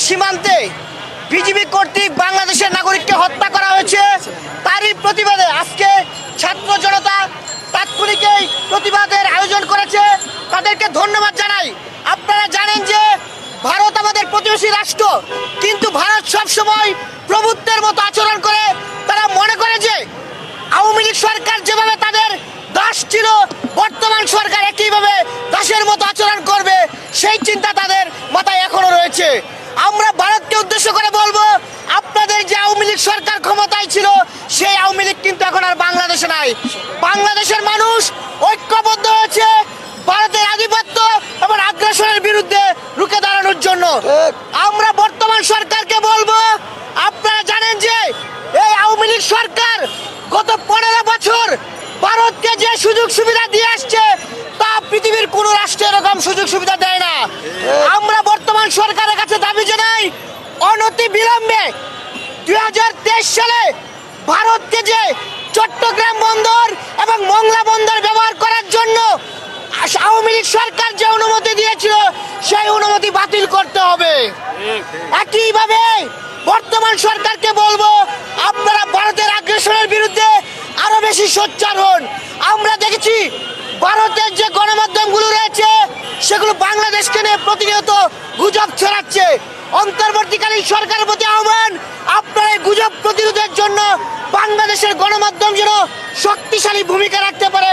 সীমান্তে বিজিবি কর্তৃক বাংলাদেশের নাগরিককে হত্যা করা হয়েছে। তারই প্রতিবাদে আজকে ছাত্র জনতা তাৎক্ষণিক এই প্রতিবাদের আয়োজন করেছে। তাদেরকে ধন্যবাদ জানাই। আপনারা জানেন যে ভারত আমাদের প্রতিবেশী রাষ্ট্র, কিন্তু ভারত সবসময় প্রভুত্বের মতো আচরণ করে। তারা মনে করে যে আওয়ামী লীগ সরকার যেভাবে তাদের দাস ছিল, বর্তমান সরকার একইভাবে দাসের মতো আচরণ করবে, সেই চিন্তা তাদের মাথায় এখনো রয়েছে। আমরা ভারতকে উদ্দেশ্য করে বলবো, আপনাদের যে আওয়ামী লীগ সরকার ক্ষমতায় ছিল, সেই আওয়ামী লীগ কিন্তু এখন আর বাংলাদেশে নাই। বাংলাদেশের মানুষ ঐক্যবদ্ধ হয়েছে ভারতের আধিপত্য এবং আগ্রাসনের বিরুদ্ধে রুখে দাঁড়ানোর জন্য। আমরা বর্তমান সরকারকে বলবো, আপনারা জানেন যে এই আওয়ামী লীগ সরকার গত 15 বছর ভারতকে যে সুযোগ সুবিধা দিয়ে আসছে, তা পৃথিবীর কোনো রাষ্ট্র এরকম সুযোগ সুবিধা দেয় না। আমরা বর্তমান সরকারের কাছে দাবি জানাই, অনতি বিলম্বে 2023 সালে ভারতকে যে চট্টগ্রাম বন্দর এবং মংলা বন্দর ব্যবহার করার জন্য আওয়ামী লীগ সরকার যে অনুমতি দিয়েছিল, সেই অনুমতি বাতিল করতে হবে। একইভাবে বর্তমান সরকারকে বলবো, আপনারা ভারতের আগ্রাসনের বিরুদ্ধে আরো বেশি সোচ্চার হন। আমরা দেখেছি ভারতের যে গণমাধ্যমগুলো রয়েছে, সেগুলো বাংলাদেশকে নিয়ে প্রতিনিয়ত গুজব ছড়াচ্ছে। অন্তর্বর্তীকালীন সরকারের প্রতি আহ্বান, আপনারা এই গুজব প্রতিরোধের জন্য বাংলাদেশের গণমাধ্যম যেন শক্তিশালী ভূমিকা রাখতে পারে,